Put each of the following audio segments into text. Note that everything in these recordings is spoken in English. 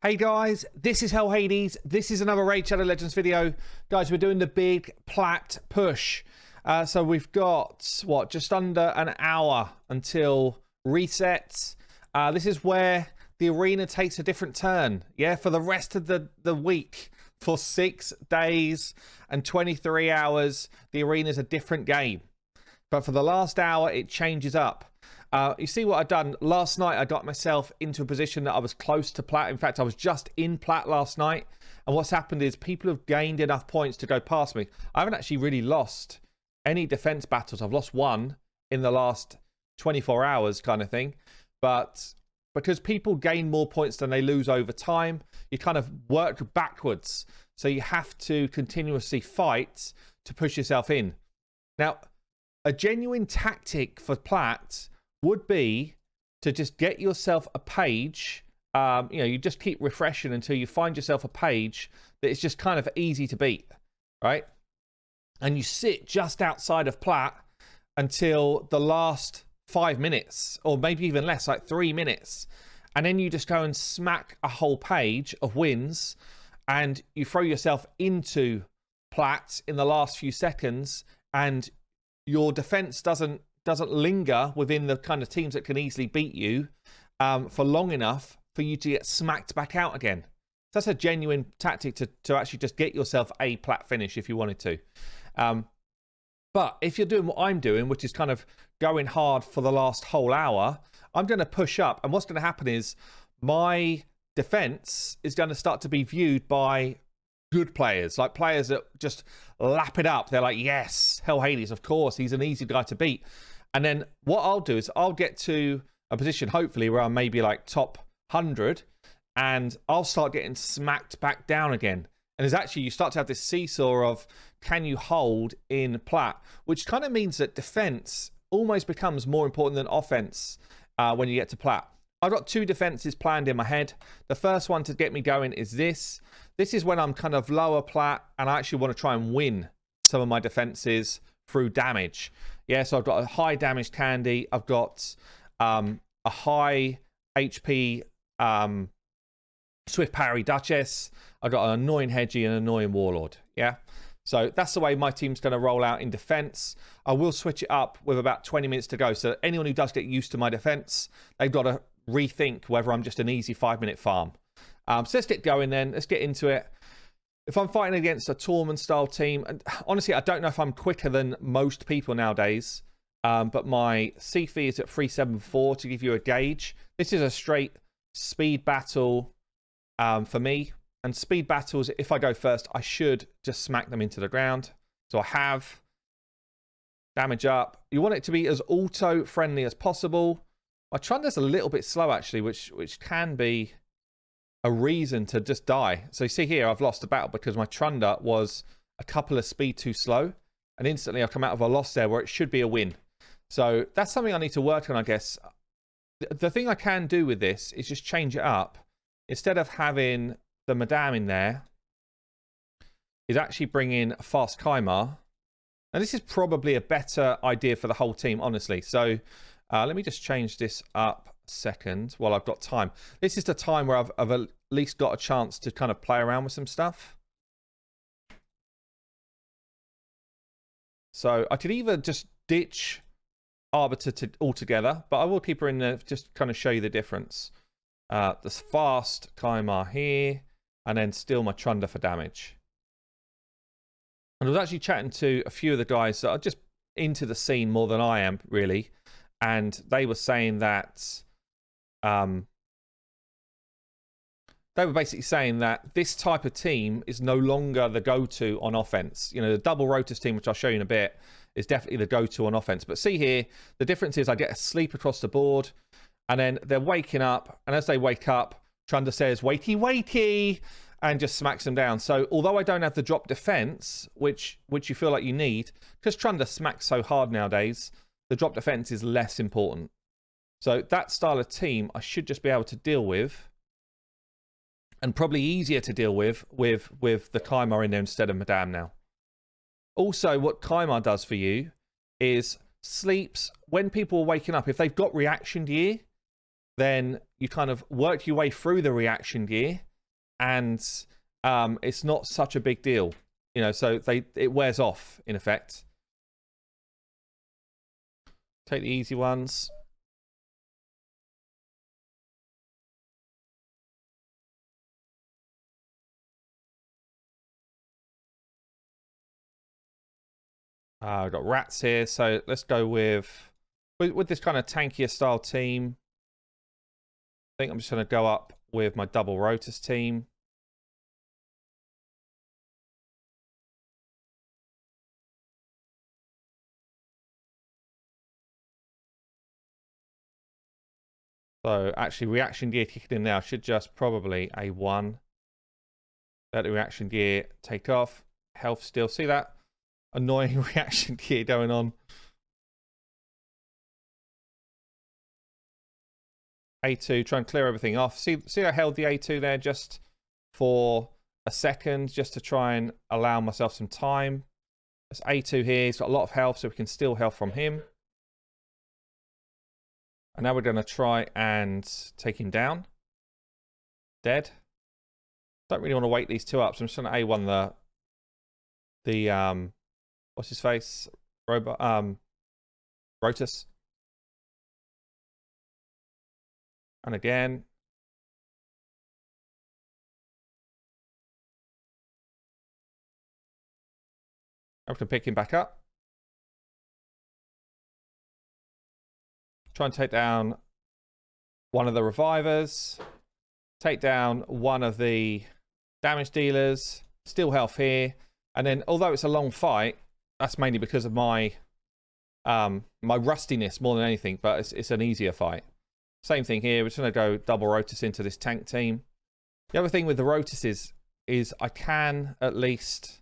Hey guys, this is Hell Hades. This is another Raid Shadow Legends video. Guys, we're doing the big plat push. So we've got, what, just under an hour until resets. This is where the arena takes a different turn. Yeah, for the rest of the week, for 6 days and 23 hours, the arena's a different game. But for the last hour, it changes up. You see what I've done? Last night, I got myself into a position that I was close to plat. In fact, I was just in plat last night. And what's happened is people have gained enough points to go past me. I haven't actually really lost any defense battles. I've lost one in the last 24 hours kind of thing. But because people gain more points than they lose over time, you kind of work backwards. So you have to continuously fight to push yourself in. Now, a genuine tactic for plat would be to just get yourself a page. You just keep refreshing until you find yourself a page that is just kind of easy to beat, right? And you sit just outside of plat until the last 5 minutes, or maybe even less, like 3 minutes. And then you just go and smack a whole page of wins, and you throw yourself into plat in the last few seconds, and your defense doesn't linger within the kind of teams that can easily beat you for long enough for you to get smacked back out again. So that's a genuine tactic to actually just get yourself a plat finish if you wanted to. But if you're doing what I'm doing, which is kind of going hard for the last whole hour, I'm going to push up. And what's going to happen is my defense is going to start to be viewed by good players, like players that just lap it up. They're like, yes, Hell Hades, of course, he's an easy guy to beat. And then what I'll do is I'll get to a position, hopefully, where I'm maybe like top 100, and I'll start getting smacked back down again. And there's actually, you start to have this seesaw of, can you hold in plat? Which kind of means that defense almost becomes more important than offense when you get to plat. I've got 2 defenses planned in my head. The first one to get me going is this. This is when I'm kind of lower plat and I actually want to try and win some of my defenses through damage. Yeah, so I've got a high damage Candy. I've got a high HP Swift Parry Duchess. I've got an annoying Hedgie and an annoying Warlord. Yeah, so that's the way my team's going to roll out in defense. I will switch it up with about 20 minutes to go. So anyone who does get used to my defense, they've got to rethink whether I'm just an easy 5-minute farm. So let's get going then. Let's get into it. If I'm fighting against a Tormund style team, and honestly, I don't know if I'm quicker than most people nowadays, but my CFE is at 374 to give you a gauge. This is a straight speed battle for me. And speed battles, if I go first, I should just smack them into the ground. So I have damage up. You want it to be as auto-friendly as possible. My Trunda's a little bit slow, actually, which can be a reason to just die. So you see here, I've lost a battle because my Trunda was a couple of speed too slow. And instantly I've come out of a loss there where it should be a win. So that's something I need to work on, I guess. The thing I can do with this is just change it up. Instead of having the Madame in there, is actually bring in a fast Kymar. And this is probably a better idea for the whole team, honestly. So let me just change this up a second while I've got time. This is the time where I've at least got a chance to kind of play around with some stuff. So I could either just ditch Arbiter altogether, but I will keep her in there just to kind of show you the difference. This fast Kymar here, and then still my Trunda for damage. And I was actually chatting to a few of the guys that are just into the scene more than I am, really. And they were saying that they were basically saying that this type of team is no longer the go-to on offense. You know, the double Rotus team, which I'll show you in a bit, is definitely the go-to on offense. But see here, the difference is I get a sleep across the board, and then they're waking up, and as they wake up, Trunda says, wakey, wakey, and just smacks them down. So although I don't have the drop defense, which you feel like you need, because Trunda smacks so hard nowadays, the drop defense is less important. So that style of team, I should just be able to deal with, and probably easier to deal with the Kymar in there instead of Madame now. Also, what Kymar does for you is sleeps when people are waking up. If they've got reaction gear, then you kind of work your way through the reaction gear and it's not such a big deal, you know. So it wears off in effect. Take the easy ones. I've got rats here, so let's go with this kind of tankier style team. I think I'm just going to go up with my double Rotus team. So actually, reaction gear kicking in now should just probably A1. Let the reaction gear take off. Health still. See that annoying reaction gear going on. A2, try and clear everything off. See I held the A2 there just for a second, just to try and allow myself some time. There's A2 here. He's got a lot of health, so we can steal health from him. And now we're going to try and take him down. Dead. Don't really want to wait these two up, so I'm just going to A1 the what's his face? Rotus. And again. I can pick him back up. Try and take down one of the revivers. Take down one of the damage dealers. Steal health here. And then, although it's a long fight, that's mainly because of my my rustiness more than anything, but it's an easier fight. Same thing here. We're just going to go double Rotus into this tank team. The other thing with the Rotus is I can at least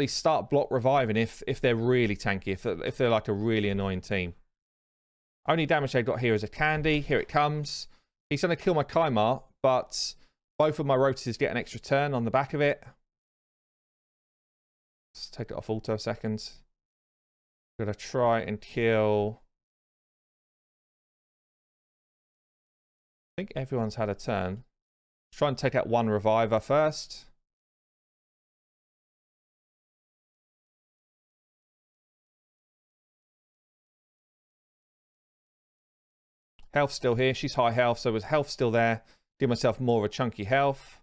start block reviving if they're really tanky, if they're like a really annoying team. Only damage they got here is a candy. Here it comes. He's going to kill my Kymar, but both of my Rotuses get an extra turn on the back of it. Let's take it off auto a second. I'm going to try and kill... I think everyone's had a turn. Try and take out one reviver first. Health still here. She's high health, so with health still there, give myself more of a chunky health.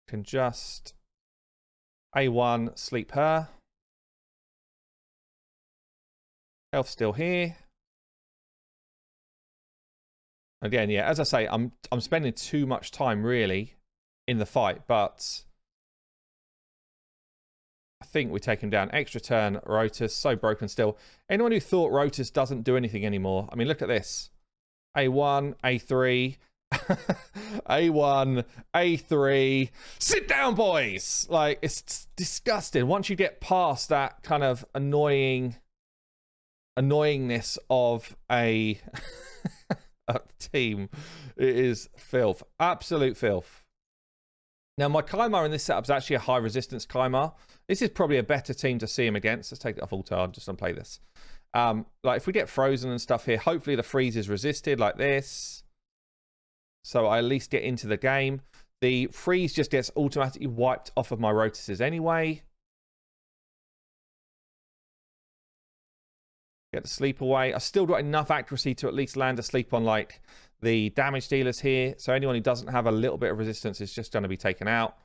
Can just A1 sleep her. Health still here. Again, yeah, as I say, I'm spending too much time really in the fight, but I think we take him down. Extra turn, Rotus, so broken still. Anyone who thought Rotus doesn't do anything anymore, I mean, look at this. A1, A3, A1, A3. Sit down, boys! Like, it's disgusting. Once you get past that kind of annoyingness of a team, it is filth. Absolute filth. Now, my Kymar in this setup is actually a high resistance Kymar. This is probably a better team to see him against. Let's take it off auto. I'm just going to play this. Like, if we get frozen and stuff here, hopefully the freeze is resisted like this. So I at least get into the game. The freeze just gets automatically wiped off of my Rotuses anyway. Get the sleep away. I've still got enough accuracy to at least land a sleep on, like, the damage dealers here. So anyone who doesn't have a little bit of resistance is just going to be taken out.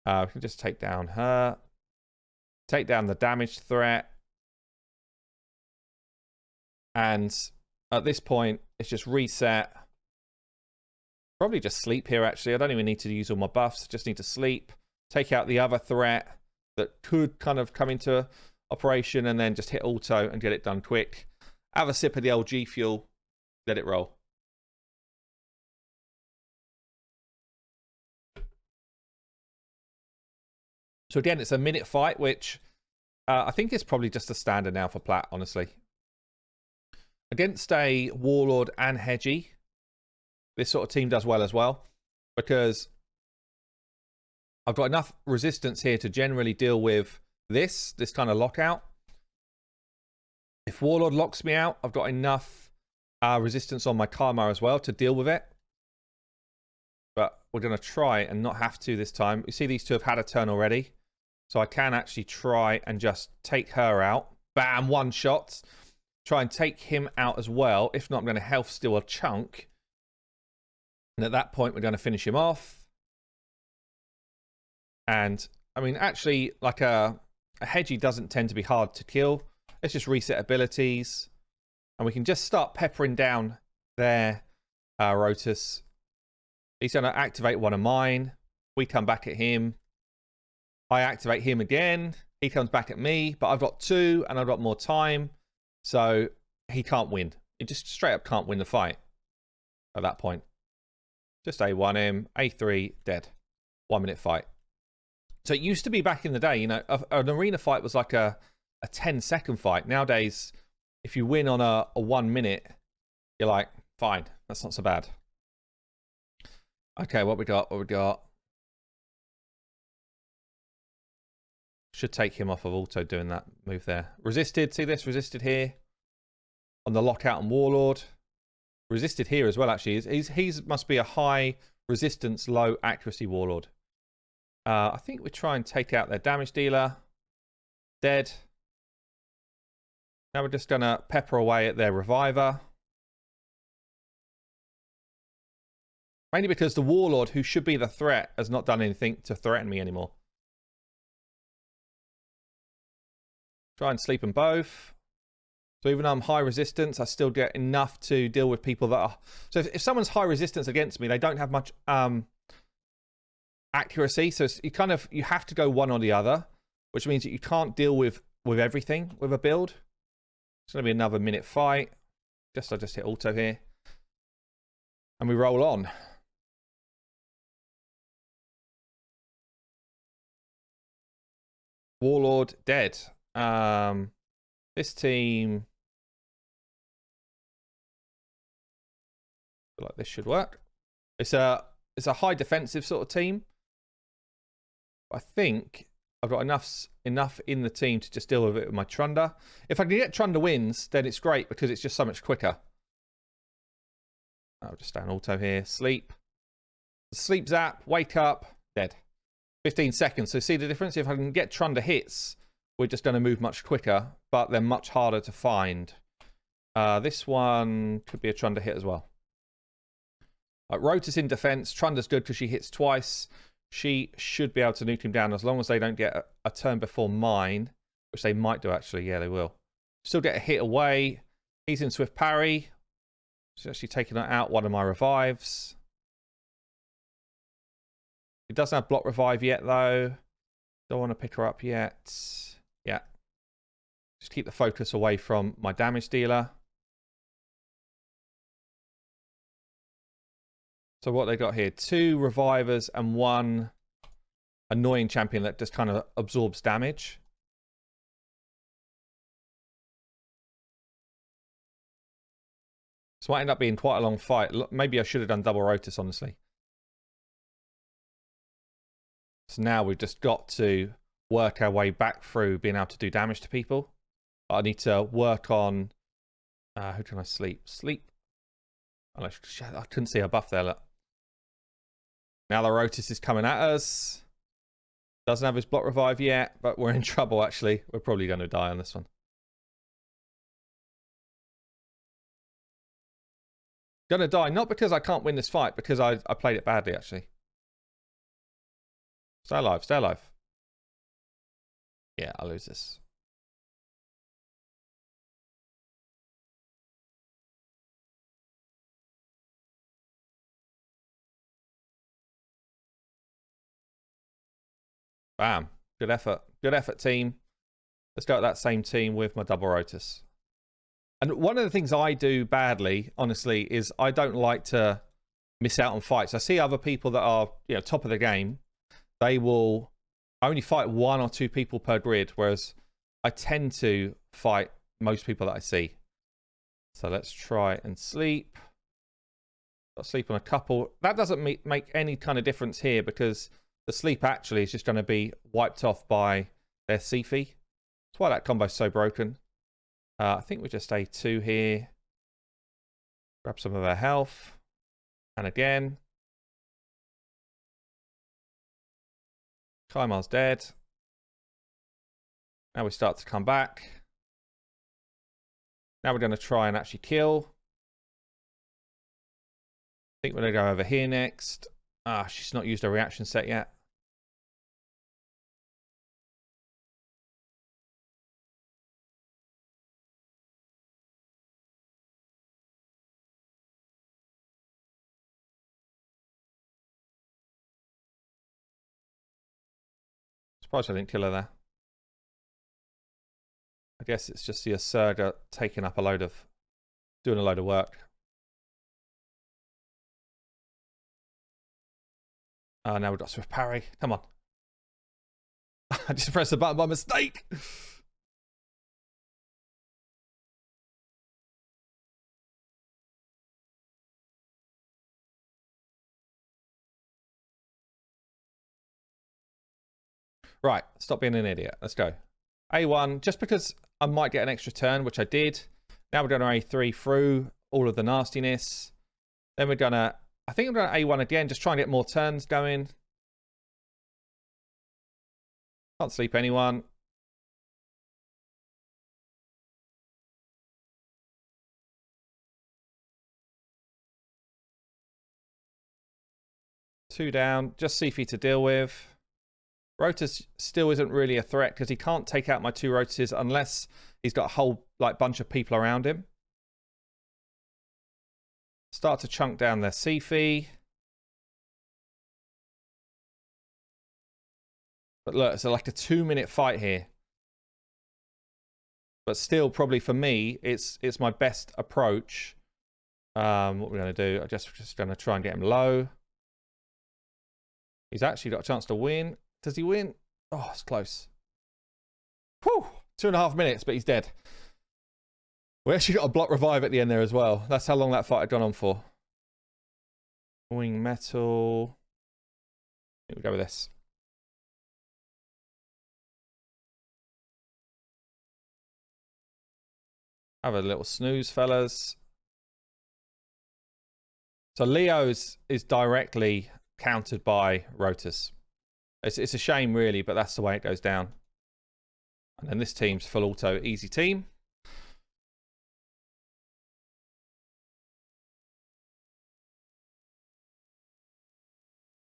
We can just take down her. Take down the damage threat. And at this point, it's just reset. Probably just sleep here, actually. I don't even need to use all my buffs. Just need to sleep. Take out the other threat that could kind of come into operation, and then just hit auto and get it done quick. Have a sip of the old G Fuel. Let it roll. So again, it's a minute fight, which I think is probably just a standard now for Plat, honestly. Against a Warlord and Hedgie, this sort of team does well as well, because I've got enough resistance here to generally deal with this kind of lockout. If Warlord locks me out, I've got enough resistance on my Karma as well to deal with it. But we're going to try and not have to this time. You see these two have had a turn already. So I can actually try and just take her out. Bam, one shot. Try and take him out as well. If not, I'm going to health steal a chunk. And at that point, we're going to finish him off. And, I mean, actually, like a Hedgie doesn't tend to be hard to kill. Let's just reset abilities. And we can just start peppering down their Rotus. He's going to activate one of mine. We come back at him. I activate him again. He comes back at me. But I've got 2 and I've got more time. So he can't win. He just straight up can't win the fight at that point. Just A1 him. A3, dead. 1 minute fight. So it used to be back in the day, you know, an arena fight was like a 10-second fight. Nowadays, if you win on a 1 minute, you're like, fine, that's not so bad. Okay, what we got? What we got? Should take him off of auto doing that move there. Resisted, see this? Resisted here. On the lockout and warlord. Resisted here as well, actually. He's must be a high resistance, low accuracy warlord. I think we try and take out their damage dealer. Dead. Now we're just going to pepper away at their reviver. Mainly because the warlord, who should be the threat, has not done anything to threaten me anymore. Try and sleep them both. So even though I'm high resistance, I still get enough to deal with people that are... So if someone's high resistance against me, they don't have much accuracy. So it's, you have to go one or the other, which means that you can't deal with everything with a build. It's going to be another minute fight. I just hit auto here. And we roll on. Warlord dead. This team... I feel like this should work. It's a high defensive sort of team. I think I've got enough in the team to just deal with it with my Trunda. If I can get Trunda wins, then it's great because it's just so much quicker. I'll just stay on auto here. Sleep. Sleep zap. Wake up. Dead. 15 seconds. So see the difference? If I can get Trunda hits, we're just going to move much quicker, but they're much harder to find. This one could be a Trunda hit as well. Rotus in defense. Trunda's good because she hits twice. She should be able to nuke him down as long as they don't get a turn before mine, which they might do actually. Yeah, they will. Still get a hit away. He's in swift parry. She's actually taking out one of my revives. He doesn't have block revive yet though. Don't want to pick her up yet. Yeah. Just keep the focus away from my damage dealer. So what they got here, 2 revivers and 1 annoying champion that just kind of absorbs damage. This might end up being quite a long fight. Maybe I should have done double Rotus, honestly. So now we've just got to work our way back through being able to do damage to people. But I need to work on... who can I sleep? Sleep. Oh, I couldn't see her buff there, look. Now the Rotus is coming at us. Doesn't have his block revive yet, but we're in trouble, actually. We're probably going to die on this one. Going to die, not because I can't win this fight, because I played it badly, actually. Stay alive, stay alive. Yeah, I'll lose this. Bam. Good effort. Good effort, team. Let's go at that same team with my double Rotus. And one of the things I do badly, honestly, is I don't like to miss out on fights. I see other people that are, top of the game. They will only fight 1 or 2 people per grid, whereas I tend to fight most people that I see. So let's try and sleep. I'll sleep on a couple. That doesn't make any kind of difference here because the sleep actually is just going to be wiped off by their Sifi. That's why that combo's so broken. I think we just A2 here. Grab some of her health. And again. Kaimar's dead. Now we start to come back. Now we're going to try and actually kill. I think we're going to go over here next. Ah, she's not used her reaction set yet. Surprised I didn't kill her there. I guess it's just the Ursaga taking up doing a load of work. Now we've got Swift Parry. Come on. I just pressed the button by mistake. Right, stop being an idiot. Let's go. A1, just because I might get an extra turn, which I did. Now we're going to A3 through all of the nastiness. Then we're going to, I think I'm going to A1 again, just try and get more turns going. Can't sleep anyone. Two down, just Siphi to deal with. Rotus still isn't really a threat because he can't take out my two Rotuses unless he's got a whole bunch of people around him. Start to chunk down their Siphi. But look, it's like a 2-minute fight here. But still, probably for me, it's my best approach. What we're going to do, I'm just going to try and get him low. He's actually got a chance to win. Does he win? Oh, it's close. Whew! 2.5 minutes, but he's dead. We actually got a block revive at the end there as well. That's how long that fight had gone on for. Wing metal. Here we go with this. Have a little snooze, fellas. So Leo's is directly countered by Rotus. It's a shame, really, but that's the way it goes down. And then this team's full auto, easy team.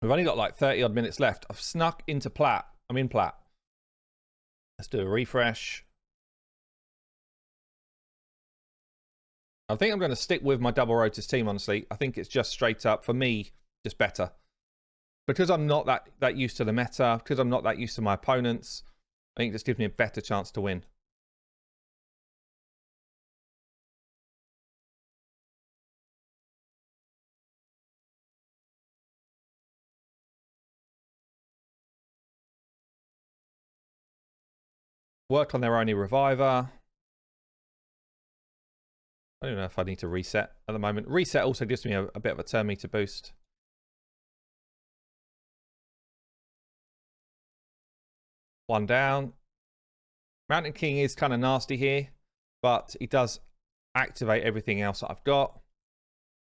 We've only got like 30 odd minutes left. I've snuck into Plat. I'm in Plat. Let's do a refresh. I think I'm going to stick with my double Rotus team, honestly. I think it's just straight up, for me, just better. Because I'm not that used to the meta, because I'm not that used to my opponents, I think this gives me a better chance to win. Work on their only reviver. I don't know if I need to reset at the moment. Reset also gives me a bit of a turn meter boost. One down. Mountain King is kind of nasty here, but he does activate everything else that I've got.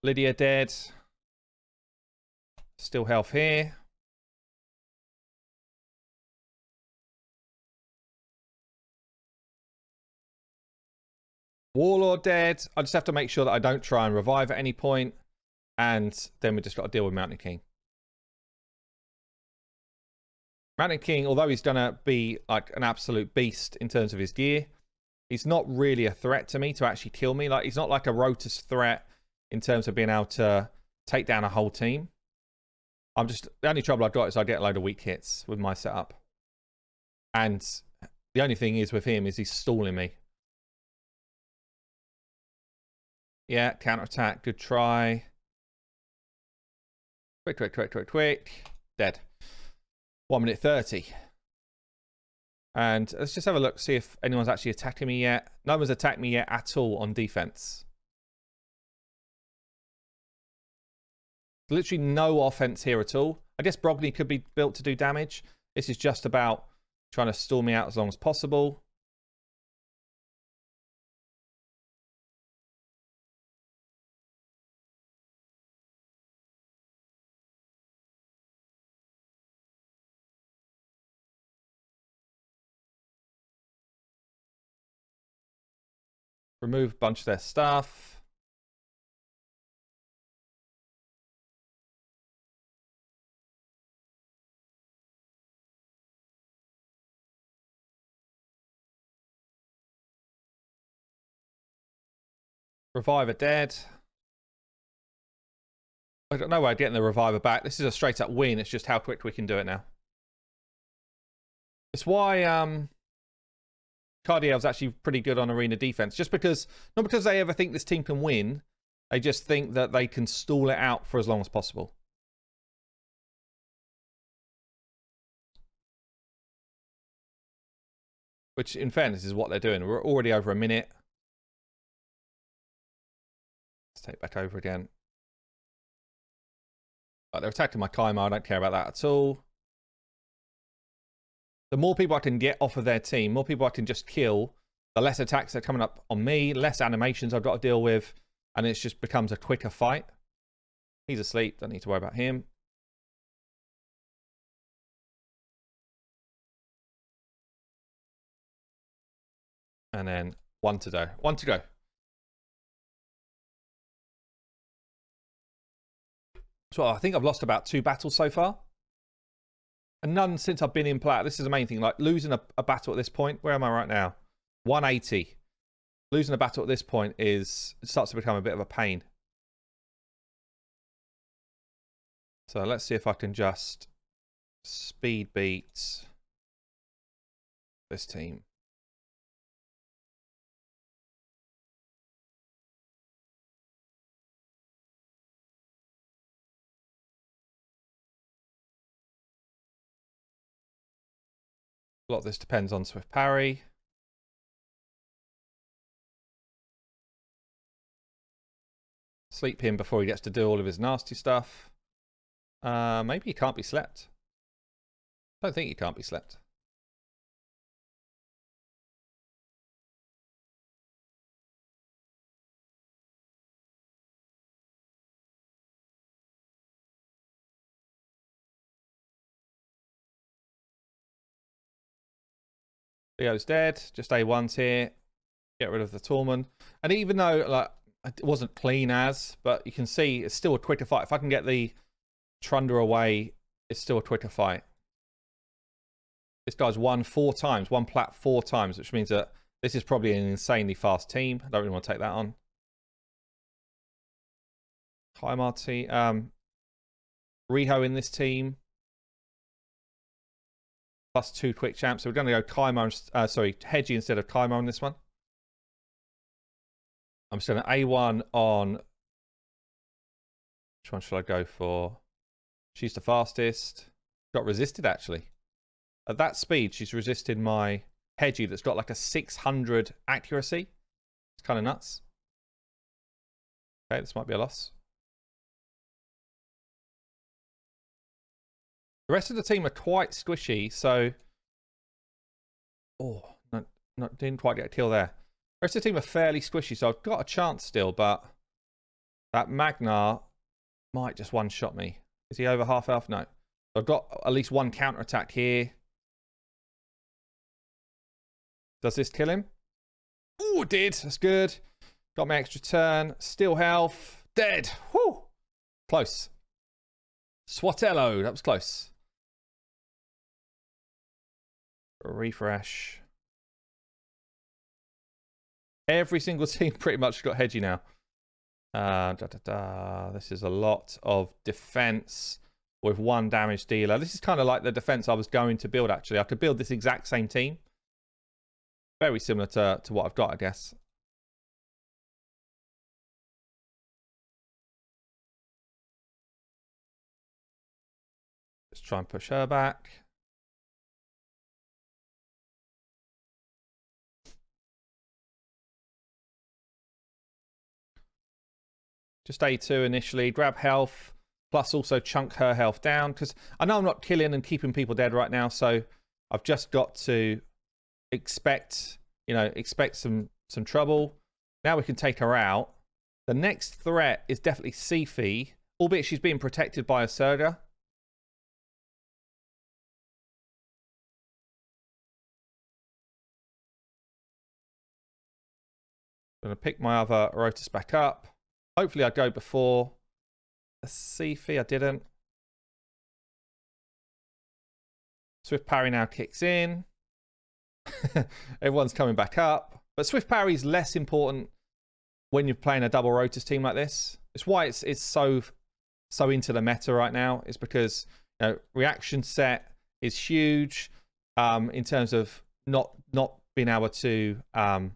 Lydia dead. Still health here. Warlord dead. I just have to make sure that I don't try and revive at any point. And then we just got to deal with Mountain King. Mountain King, although he's going to be like an absolute beast in terms of his gear, he's not really a threat to me to actually kill me. Like, he's not like a Rotus threat in terms of being able to take down a whole team. The only trouble I've got is I get a load of weak hits with my setup. And the only thing is with him is he's stalling me. Yeah, counterattack. Good try. Quick. Dead. 1 minute 30. And let's just have a look, see if anyone's actually attacking me yet. No one's attacked me yet at all on defense. Literally no offense here at all. I guess Brogni could be built to do damage. This is just about trying to stall me out as long as possible. Remove a bunch of their stuff. Reviver dead. I don't know where I'm getting the Reviver back. This is a straight up win. It's just how quick we can do it now. It's why Cardiel's actually pretty good on arena defense. Just because, not because they ever think this team can win. They just think that they can stall it out for as long as possible. Which, in fairness, is what they're doing. We're already over a minute. Let's take it back over again. But they're attacking my Kai'Ma. I don't care about that at all. The more people I can get off of their team, more people I can just kill, the less attacks are coming up on me, less animations I've got to deal with, and it just becomes a quicker fight. He's asleep. Don't need to worry about him. And then one to go. One to go. So I think I've lost about 2 battles so far. And none since I've been in plat. This is the main thing. Like losing a battle at this point. Where am I right now? 180. Losing a battle at this point starts to become a bit of a pain. So let's see if I can just speed beat this team. A lot of this depends on Swift Parry. Sleep him before he gets to do all of his nasty stuff. Maybe he can't be slept. I don't think he can't be slept. Leo's dead. Just A1's here. Get rid of the Tormund. And even though like it wasn't clean as, but you can see it's still a quicker fight. If I can get the Trunda away, it's still a quicker fight. This guy's won 4 times. Won plat 4 times, which means that this is probably an insanely fast team. I don't really want to take that on. Hi, Marty. Riho in this team. Plus 2 quick champs. So we're going to go Hedgie instead of Kai'Ma on this one. I'm just going to A1 on... Which one should I go for? She's the fastest. Got resisted, actually. At that speed, she's resisted my Hedgie that's got like a 600 accuracy. It's kind of nuts. Okay, this might be a loss. The rest of the team are quite squishy, so... Oh, didn't quite get a kill there. The rest of the team are fairly squishy, so I've got a chance still, but... That Magnar might just one-shot me. Is he over half health? No. I've got at least 1 counter-attack here. Does this kill him? Oh, it did. That's good. Got my extra turn. Still health. Dead. Whew. Close. Swatello. That was close. Refresh. Every single team pretty much got Hedgie now. This is a lot of defense with 1 damage dealer. This is kind of like the defense I was going to build, actually. I could build this exact same team. Very similar to what I've got, I guess. Let's try and push her back. Just A2 initially, grab health, plus also chunk her health down. Because I know I'm not killing and keeping people dead right now, so I've just got to expect some trouble. Now we can take her out. The next threat is definitely Siphi, albeit she's being protected by a Surga. I'm going to pick my other Rotus back up. Hopefully I go before a Siphi. I didn't. Swift parry now kicks in. Everyone's coming back up. But Swift parry is less important when you're playing a double Rotus team like this. It's why it's so into the meta right now. It's because, you know, reaction set is huge in terms of not being able to not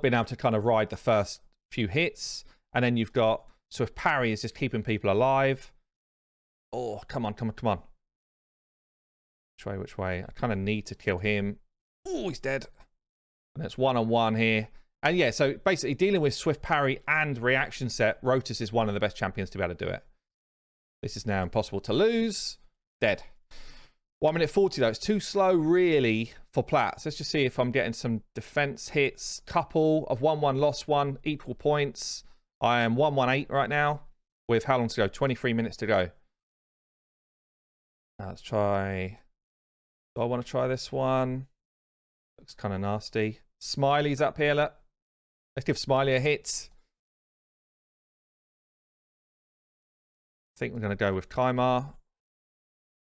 being able to kind of ride the first few hits. And then you've got Swift parry is just keeping people alive. Oh, come on. Which way? I kind of need to kill him. Oh, he's dead. And it's 1-on-1 here. And yeah, so basically dealing with Swift parry and reaction set, Rotus is one of the best champions to be able to do it. This is now impossible to lose. Dead. 1 minute 40 though. It's too slow really for Platts. Let's just see if I'm getting some defense hits. Couple of 1-1, lost 1, equal points. I am 1-1-8 right now with how long to go? 23 minutes to go. Now let's try... Do I want to try this one? Looks kind of nasty. Smiley's up here, look. Let's give Smiley a hit. I think we're going to go with Kymar.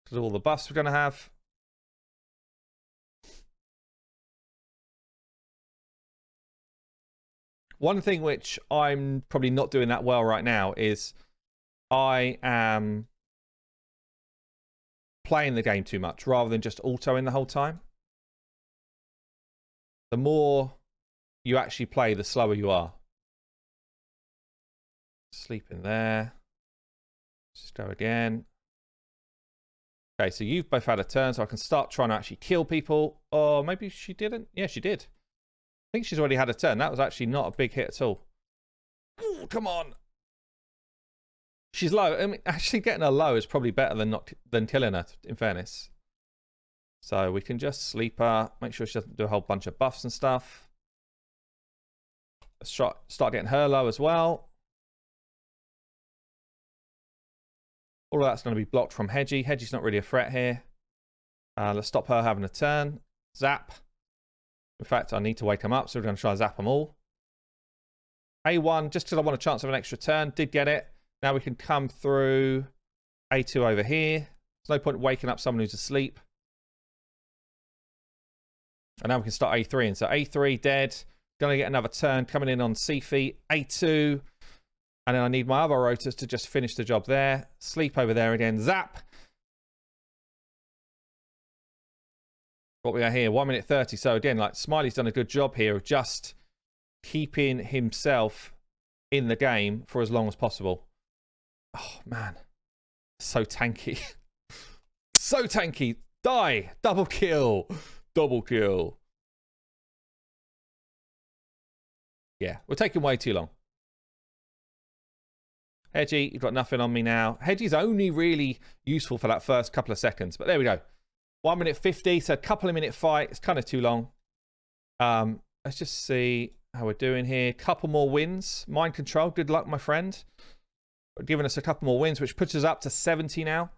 Because of all the buffs we're going to have. One thing which I'm probably not doing that well right now is I am playing the game too much rather than just autoing the whole time. The more you actually play, the slower you are. Sleep in there. Just go again. Okay, so you've both had a turn, so I can start trying to actually kill people. Or maybe she didn't. Yeah, she did. I think she's already had a turn. That was actually not a big hit at all. Ooh, come on. She's low. I mean, actually getting her low is probably better than killing her, in fairness. So we can just sleep her. Make sure she doesn't do a whole bunch of buffs and stuff. Let's start getting her low as well. All of that's going to be blocked from Hedgie. Hedgie's not really a threat here. Let's stop her having a turn. Zap. In fact, I need to wake them up, so we're going to try to zap them all. A1, just because I want a chance of an extra turn. Did get it. Now we can come through A2 over here. There's no point waking up someone who's asleep. And now we can start A3. And so A3 dead. Going to get another turn coming in on Siphi. A2. And then I need my other Rotus to just finish the job there. Sleep over there again. Zap. What we got here, 1 minute 30. So again, like Smiley's done a good job here of just keeping himself in the game for as long as possible. Oh, man. So tanky. So tanky. Die. Double kill. Double kill. Yeah, we're taking way too long. Hedgie, you've got nothing on me now. Hedgie's only really useful for that first couple of seconds. But there we go. 1 minute 50. So a couple of minute fight. It's kind of too long. Let's just see how we're doing here. Couple more wins. Mind control. Good luck, my friend. Giving us a couple more wins, which puts us up to 70 now.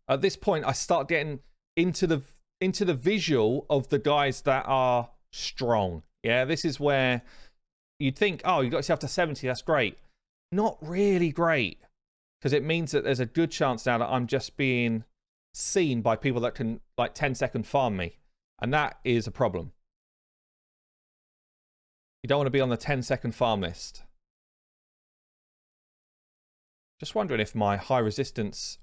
At this point, I start getting into the visual of the guys that are strong. Yeah, this is where you'd think, oh, you got yourself to 70. That's great. Not really great, because it means that there's a good chance now that I'm just being seen by people that can like 10-second farm me, and that is a problem. You don't want to be on the 10-second farm list. Just wondering if my high resistance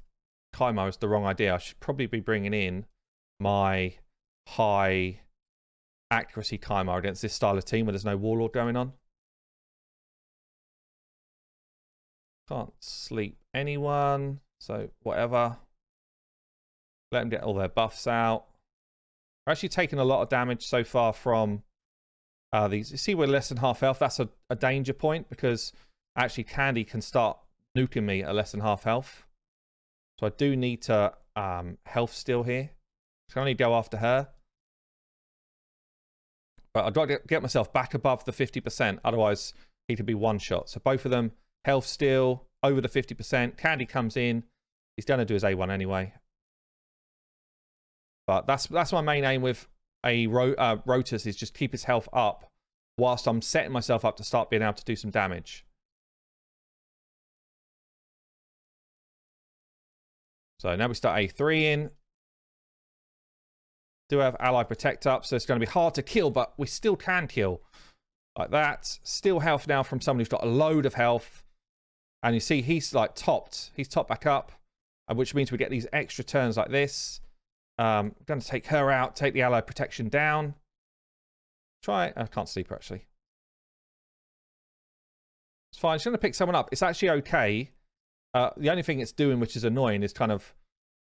Kymar is the wrong idea. I should probably be bringing in my high accuracy Kymar against this style of team where there's no Warlord going on. Can't sleep anyone, so whatever. Let them get all their buffs out. We're actually taking a lot of damage so far from these. You see we're less than half health. That's a danger point, because actually Candy can start nuking me at less than half health. So I do need to health steal here. I can only go after her. But I've got to get myself back above the 50%. Otherwise, he could be one shot. So both of them, health steal, over the 50%. Candy comes in. He's going to do his A1 anyway. But that's my main aim with a Rotus is just keep his health up whilst I'm setting myself up to start being able to do some damage. So now we start A3 in. Do have ally protect up, so it's going to be hard to kill, but we still can kill. Like that. Still health now from someone who's got a load of health. And you see he's like topped. He's topped back up, which means we get these extra turns like this. I'm going to take her out, take the ally protection down. I can't sleep her, actually. It's fine. She's going to pick someone up. It's actually okay. The only thing it's doing, which is annoying, is kind of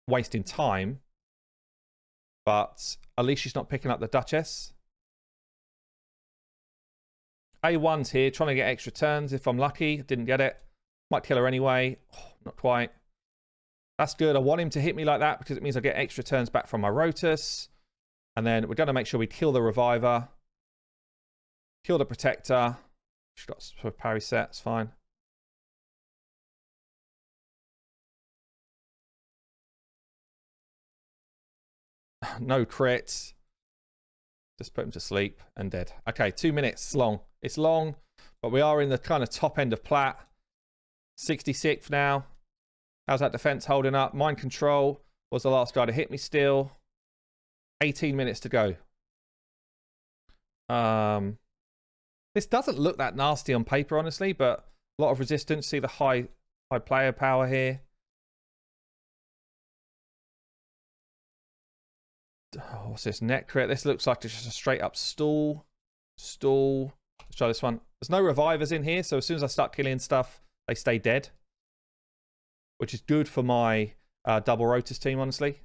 wasting time. But at least she's not picking up the Duchess. A1's here, trying to get extra turns if I'm lucky. Didn't get it. Might kill her anyway. Oh, not quite. That's good. I want him to hit me like that because it means I get extra turns back from my Rotus. And then we're going to make sure we kill the Reviver. Kill the Protector. She's got a parry set. It's fine. No crits. Just put him to sleep and dead. Okay, 2 minutes. It's long. It's long, but we are in the kind of top end of plat. 66th now. How's that defense holding up? Mind Control was the last guy to hit me still. 18 minutes to go. This doesn't look that nasty on paper, honestly, but a lot of resistance. See the high player power here. Oh, what's this? Net crit. This looks like it's just a straight up stall. Stall. Let's try this one. There's no revivers in here, so as soon as I start killing stuff, they stay dead. Which is good for my double Rotus team, honestly.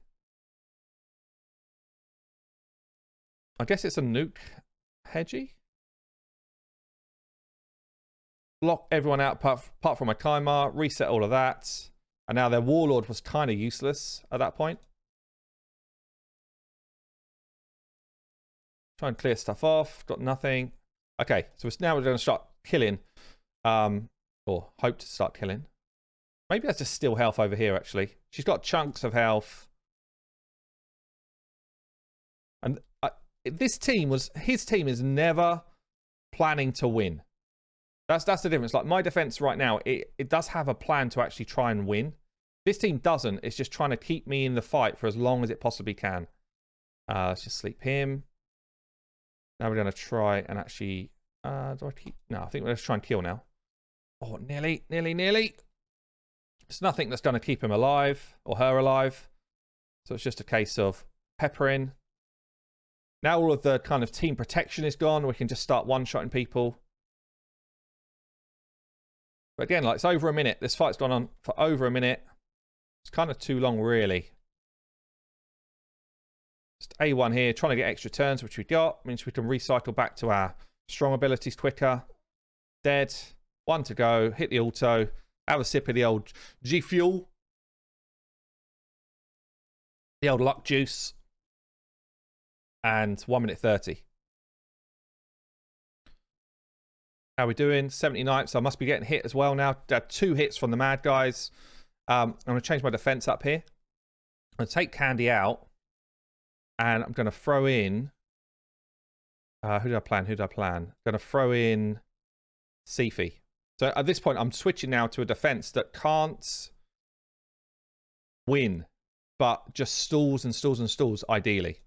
I guess it's a nuke Hedgie. Block everyone out apart from my Kymar. Reset all of that. And now their Warlord was kind of useless at that point. Try and clear stuff off. Got nothing. Okay, so now we're going to start killing. Or hope to start killing. Maybe that's just still health over here, actually. She's got chunks of health. And this team was... His team is never planning to win. That's the difference. Like, my defense right now, it does have a plan to actually try and win. This team doesn't. It's just trying to keep me in the fight for as long as it possibly can. Let's just sleep him. Now we're going to try and actually... do I keep... No, I think we're going to try and kill now. Oh, nearly. It's nothing that's going to keep him alive or her alive. So it's just a case of peppering. Now all of the kind of team protection is gone. We can just start one-shotting people. But again, like, it's over a minute. This fight's gone on for over a minute. It's kind of too long, really. Just A1 here, trying to get extra turns, which we got. Means we can recycle back to our strong abilities quicker. Dead. 1 to go. Hit the auto. Have a sip of the old G Fuel. The old luck juice. And 1 minute 30. How are we doing? 79. So I must be getting hit as well now. I had 2 hits from the mad guys. I'm going to change my defense up here. I'm going to take Candy out. And I'm going to throw in... who did I plan? I'm going to throw in Sifi. So at this point, I'm switching now to a defense that can't win, but just stalls and stalls and stalls, ideally.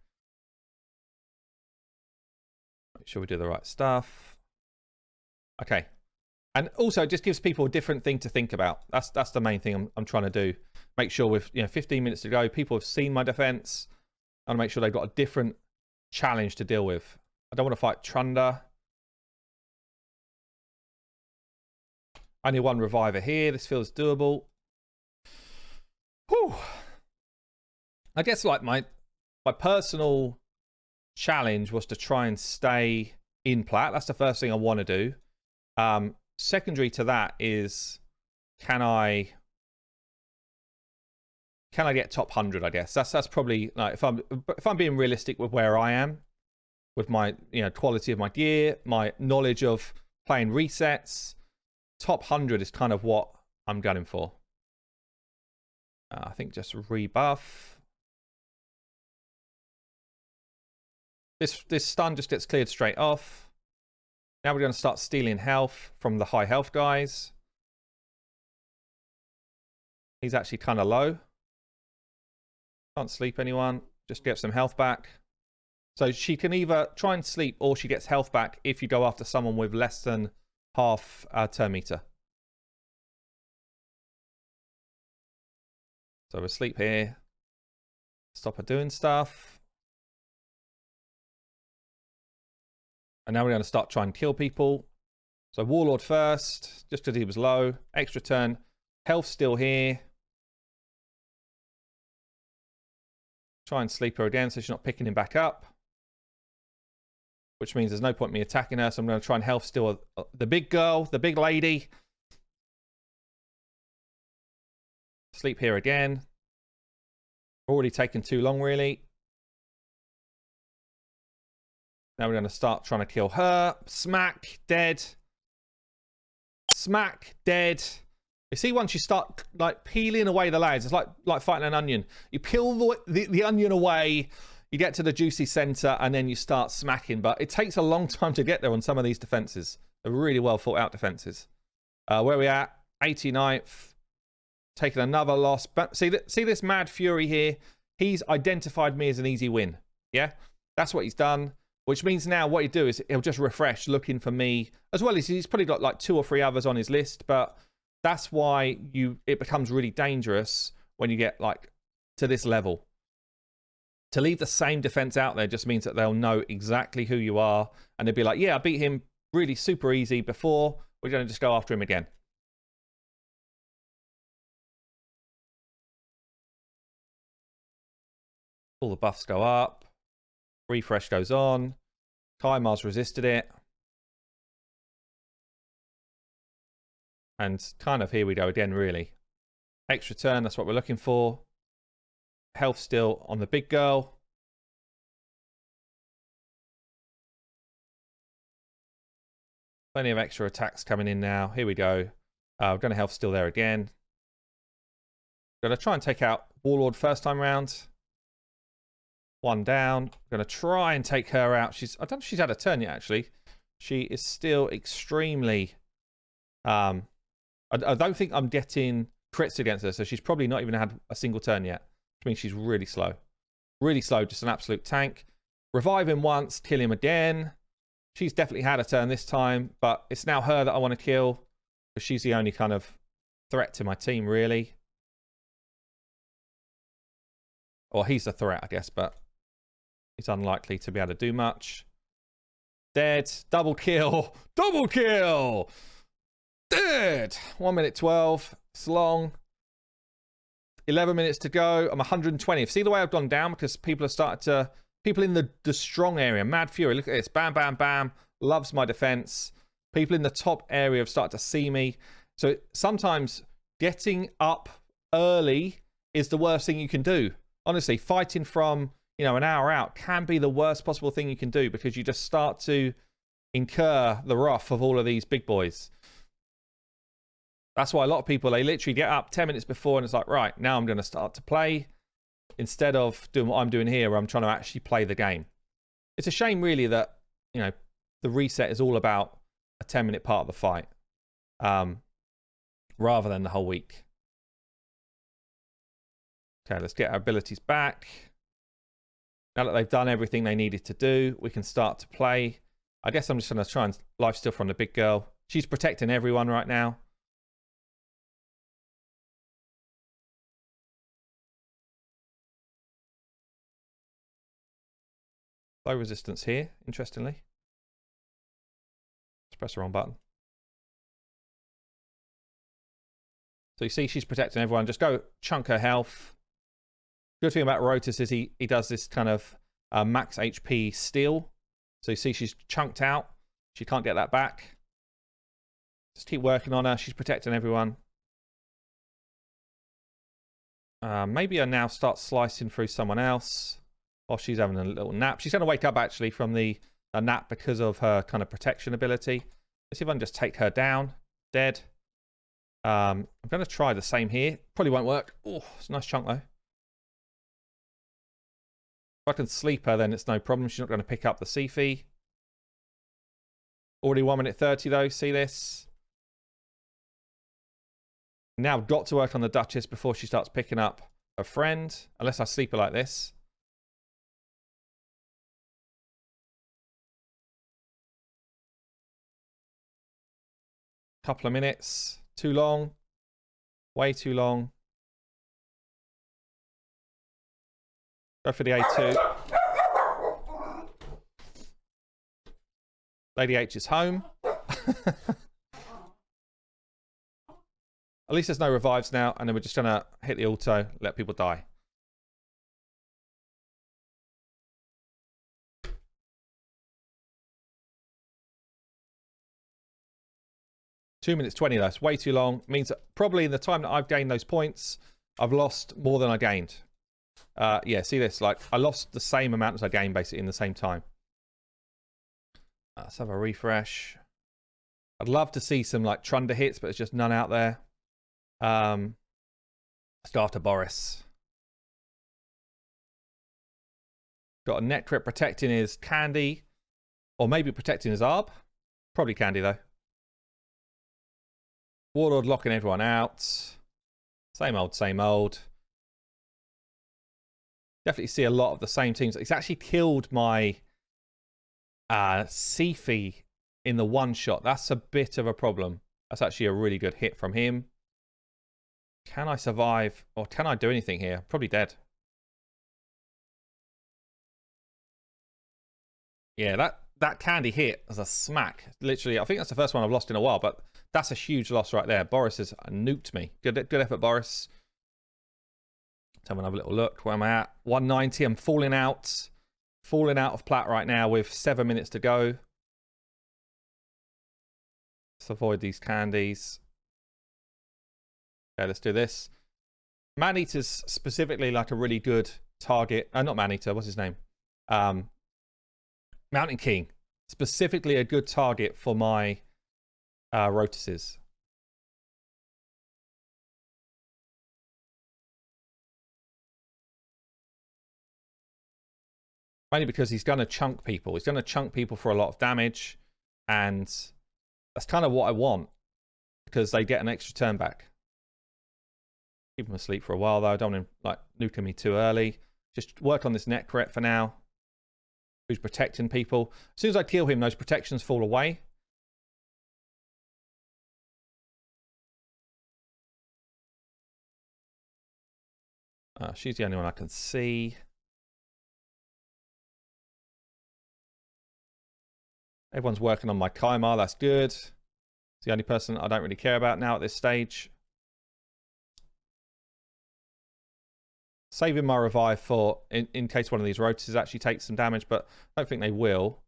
Make sure we do the right stuff. Okay. And also, it just gives people a different thing to think about. That's the main thing I'm trying to do. Make sure with 15 minutes to go, people have seen my defense. I want to make sure they've got a different challenge to deal with. I don't want to fight Trunda. Only 1 reviver here. This feels doable. Whew. I guess like my personal challenge was to try and stay in plat. That's the first thing I want to do. Secondary to that is can I get top 100, I guess. That's probably like if I'm being realistic with where I am with my quality of my gear, my knowledge of playing resets. Top 100 is kind of what I'm gunning for. I think just rebuff. This stun just gets cleared straight off. Now we're going to start stealing health from the high health guys. He's actually kind of low. Can't sleep anyone. Just get some health back. So she can either try and sleep or she gets health back if you go after someone with less than half turn meter. So we'll sleep here. Stop her doing stuff. And now we're going to start trying to kill people. So Warlord first, just because he was low. Extra turn. Health still here. Try and sleep her again so she's not picking him back up. Which means there's no point in me attacking her. So I'm going to try and health steal the big girl, the big lady. Sleep here again. Already taken too long, really. Now we're going to start trying to kill her. Smack, dead. Smack, dead. You see, once you start like peeling away the layers, it's like fighting an onion. You peel the onion away, you get to the juicy center, and then you start smacking. But it takes a long time to get there on some of these defenses. They're really well thought out defenses. Where are we at? 89th. Taking another loss. But see this Mad Fury here? He's identified me as an easy win. Yeah? That's what he's done. Which means now what he'll do is he'll just refresh looking for me. As well as he's probably got like 2 or 3 others on his list. But that's why it becomes really dangerous when you get like to this level. To leave the same defense out there just means that they'll know exactly who you are. And they'll be like, yeah, I beat him really super easy before. We're going to just go after him again. All the buffs go up. Refresh goes on. Kaimar's resisted it. And kind of here we go again, really. Extra turn, that's what we're looking for. Health still on the big girl. Plenty of extra attacks coming in now. Here we go. We're going to health still there again. Going to try and take out Warlord first time round. 1 down. Going to try and take her out. I don't know if she's had a turn yet, actually. She is still extremely... I don't think I'm getting crits against her, so she's probably not even had a single turn yet. Which means she's really slow. Really slow, just an absolute tank. Revive him once, kill him again. She's definitely had a turn this time, but it's now her that I want to kill. Because she's the only kind of threat to my team, really. Or he's the threat, I guess, but he's unlikely to be able to do much. Dead. Double kill. Double kill! Dead! 1 minute 12. It's long. 11 minutes to go. I'm 120th. See the way I've gone down? Because people have started to... People in the strong area. Mad Fury. Look at this. Bam, bam, bam. Loves my defense. People in the top area have started to see me. So sometimes getting up early is the worst thing you can do. Honestly, fighting from, an hour out can be the worst possible thing you can do because you just start to incur the wrath of all of these big boys. That's why a lot of people, they literally get up 10 minutes before and it's like, right, now I'm going to start to play instead of doing what I'm doing here where I'm trying to actually play the game. It's a shame really that, the reset is all about a 10-minute part of the fight rather than the whole week. Okay, let's get our abilities back. Now that they've done everything they needed to do, we can start to play. I guess I'm just going to try and lifesteal from the big girl. She's protecting everyone right now. Low resistance here, interestingly. Let's press the wrong button. So you see she's protecting everyone. Just go chunk her health. Good thing about Rotus is he does this kind of max HP steal. So you see she's chunked out. She can't get that back. Just keep working on her. She's protecting everyone. Maybe I now start slicing through someone else while she's having a little nap. She's going to wake up actually from the nap because of her kind of protection ability. Let's see if I can just take her down. Dead. I'm going to try the same here. Probably won't work. Oh, it's a nice chunk though. I can sleep her, then it's no problem. She's not going to pick up the Siphi. Already 1 minute 30 though. See this? Now I've got to work on the Duchess before she starts picking up her friend. Unless I sleep her like this. Couple of minutes. Too long. Way too long. Go for the A2. Lady H is home. At least there's no revives now, and then we're just going to hit the auto, let people die. Two minutes 20, that's way too long. Means that probably in the time that I've gained those points, I've lost more than I gained. Yeah, see this? Like, I lost the same amount as I gained, basically, in the same time. Let's have a refresh. I'd love to see some, like, Trunder hits, but there's just none out there. Let's go after Boris. Got a net crit protecting his Candy. Or maybe protecting his Arb. Probably Candy, though. Warlord locking everyone out. Same old, same old. Definitely see a lot of the same teams. It's actually killed my Siphi in the one shot. That's a bit of a problem. That's actually a really good hit from him. Can I survive? Or can I do anything here? Probably dead. Yeah, that Candy hit as a smack. Literally, I think that's the first one I've lost in a while, but that's a huge loss right there. Boris has nuked me. Good effort, Boris. Let's have another little look. Where am I at? 190. I'm falling out. Falling out of plat right now with 7 minutes to go. Let's avoid these candies. Okay, let's do this. Maneater's specifically like a really good target. Not Maneater, what's his name? Mountain King. Specifically a good target for my Rotuses. Mainly because he's going to chunk people. He's going to chunk people for a lot of damage. And that's kind of what I want. Because they get an extra turn back. Keep him asleep for a while, though. I don't want him like nuking me too early. Just work on this net crit for now. Who's protecting people. As soon as I kill him, those protections fall away. She's the only one I can see. Everyone's working on my Kymar. That's good. It's the only person I don't really care about now at this stage. Saving my revive for in case one of these Rotuses actually takes some damage, but I don't think they will.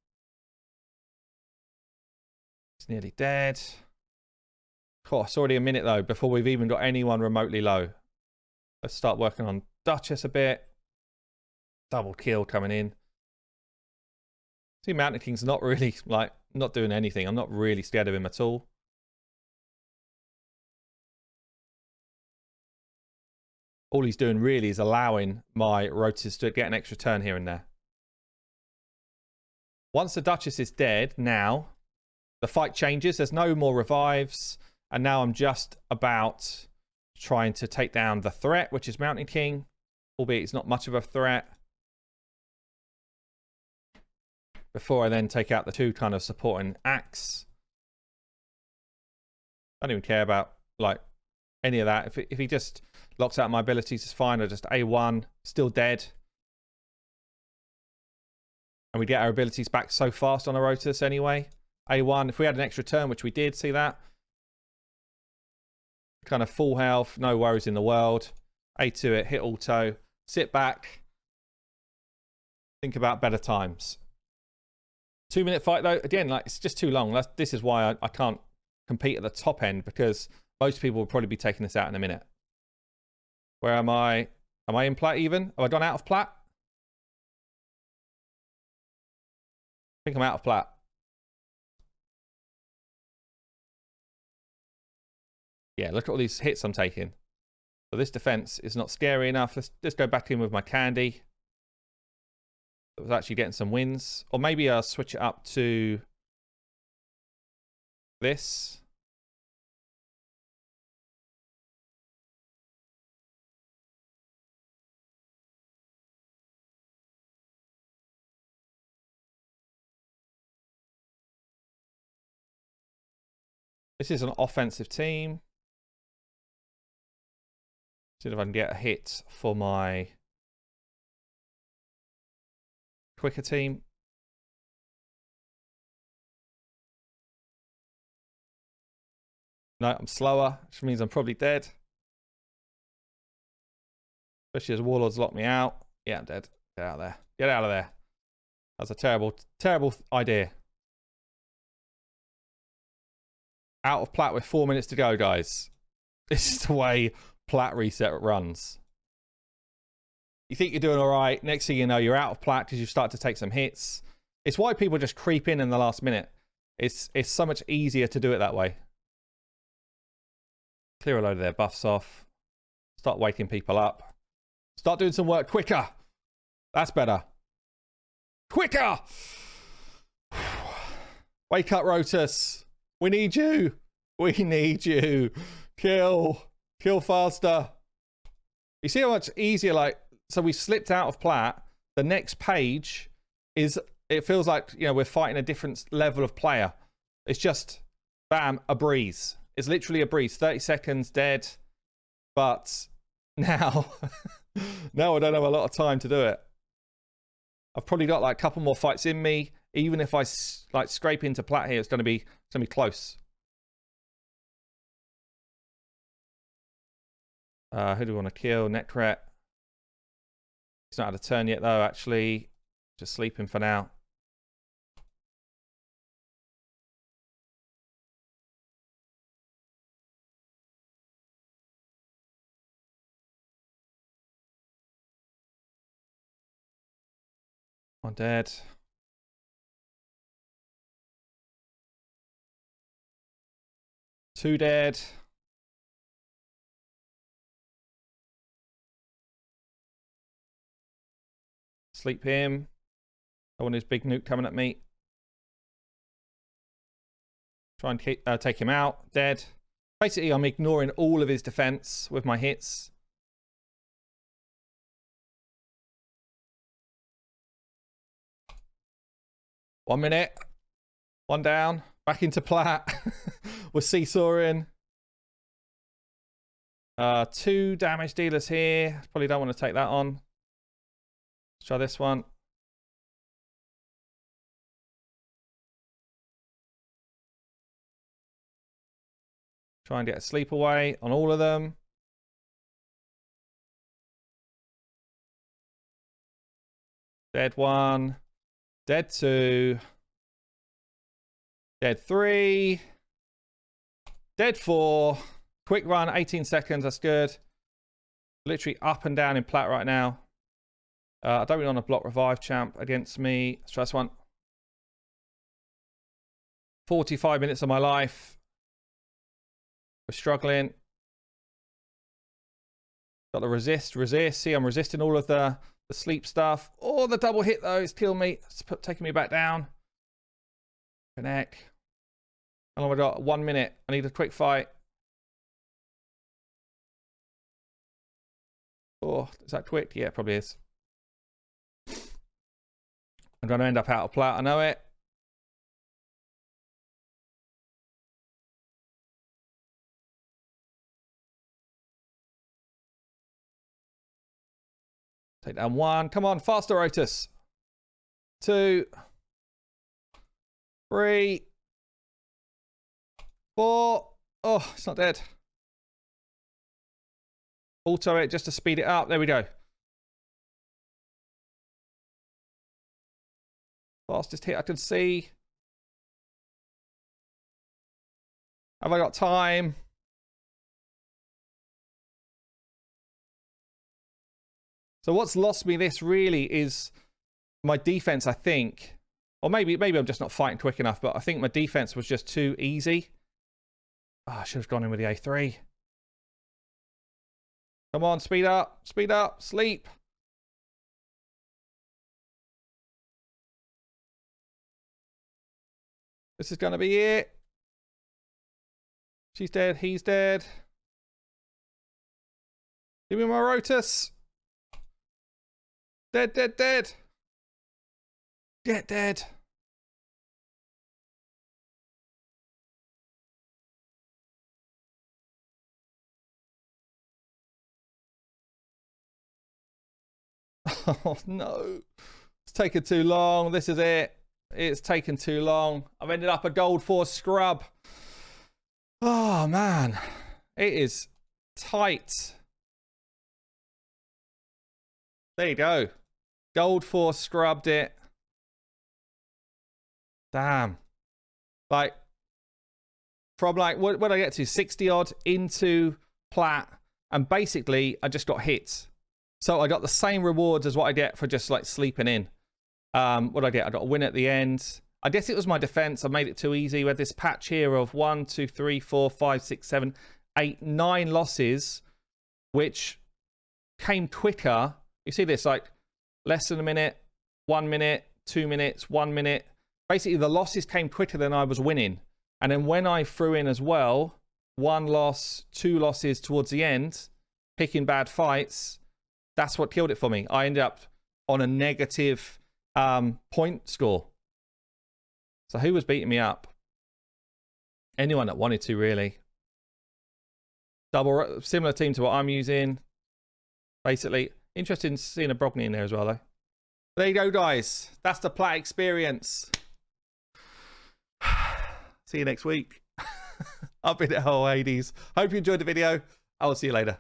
It's nearly dead. Cool, it's already a minute though before we've even got anyone remotely low. Let's start working on Duchess a bit. Double kill coming in. See, Mountain King's not really, like, not doing anything. I'm not really scared of him at all. All he's doing really is allowing my Rotus to get an extra turn here and there. Once the Duchess is dead, now, the fight changes. There's no more revives. And now I'm just about trying to take down the threat, which is Mountain King. Albeit it's not much of a threat. Before I then take out the two kind of supporting acts. I don't even care about, like, any of that. If he just locks out my abilities, it's fine. I just A1, still dead. And we get our abilities back so fast on a Rotus anyway. A1, if we had an extra turn, which we did, see that? Kind of full health, no worries in the world. A2 it, hit auto, sit back. Think about better times. 2 minute fight though, again, like it's just too long. This is why I can't compete at the top end, because most people will probably be taking this out in a minute. Where am I? Am I in plat even? Have I gone out of plat? I think I'm out of plat. Yeah, look at all these hits I'm taking. So this defense is not scary enough. Let's just go back in with my Candy. that was actually getting some wins. Or maybe I'll switch it up to this. This is an offensive team. See if I can get a hit for my quicker team. No, I'm slower, which means I'm probably dead. Especially as Warlords lock me out. Yeah, I'm dead. Get out of there. Get out of there. That's a terrible, terrible idea. Out of plat with 4 minutes to go, guys. This is the way plat reset runs. You think you're doing all right. Next thing you know, you're out of plat because you start to take some hits. It's why people just creep in the last minute. It's so much easier to do it that way. Clear a load of their buffs off. Start waking people up. Start doing some work quicker. That's better. Quicker! Wake up, Rotus. We need you. We need you. Kill. Kill faster. You see how much easier, like, so we slipped out of plat. The next page is, it feels like, you know, we're fighting a different level of player. It's just, bam, a breeze. It's literally a breeze. 30 seconds, dead. But now, now I don't have a lot of time to do it. I've probably got like a couple more fights in me. Even if I like scrape into plat here, it's gonna be close. Who do we want to kill? Necret. He's not had a turn yet though, actually. Just sleeping for now. One dead. Two dead. Sleep him. I want his big nuke coming at me. Try and take him out. Dead. Basically, I'm ignoring all of his defense with my hits. One minute. One down. Back into plat. We're seesawing. 2 damage dealers here. Probably don't want to take that on. Let's try this one. Try and get a sleep away on all of them. Dead 1. Dead 2. Dead 3. Dead 4. Quick run, 18 seconds. That's good. Literally up and down in plat right now. I don't really want to block revive champ against me. Let's try this one. 45 minutes of my life. We're struggling. Got the resist. See, I'm resisting all of the sleep stuff. Oh, the double hit though. It's killed me. It's taking me back down. Connect. How long have I got? 1 minute. I need a quick fight. Oh, is that quick? Yeah, it probably is. I'm going to end up out of plat. I know it. Take down 1. Come on, faster, Rotus. 2. 3. 4. Oh, it's not dead. Auto it just to speed it up. There we go. Fastest hit I can see. Have I got time? So what's lost me this really is my defense, I think. Or maybe I'm just not fighting quick enough, but I think my defense was just too easy. Oh, I should have gone in with the A3. Come on, speed up, sleep. This is going to be it. She's dead. He's dead. Give me my Rotus. Dead, dead, dead. Get dead. Oh no. It's taken too long. This is it. It's taken too long. I've ended up a Gold Force scrub. Oh man. It is tight. There you go. Gold Force scrubbed it. Damn. Like, from like, what did I get to? 60 odd into plat. And basically, I just got hits. So I got the same rewards as what I get for just like sleeping in. What did I get? I got a win at the end. I guess it was my defense. I made it too easy. We had this patch here of 1, 2, 3, 4, 5, 6, 7, 8, 9 losses, which came quicker. You see this, like less than a minute, 1 minute, 2 minutes, 1 minute. Basically, the losses came quicker than I was winning. And then when I threw in as well, 1 loss, 2 losses towards the end, picking bad fights, that's what killed it for me. I ended up on a negative point score. So who was beating me up? Anyone that wanted to, really. Similar team to what I'm using. Basically, interested in seeing a Brogni in there as well, though. There you go, guys. That's the plat experience. See you next week. I've been at Hell Hades. Hope you enjoyed the video. I will see you later.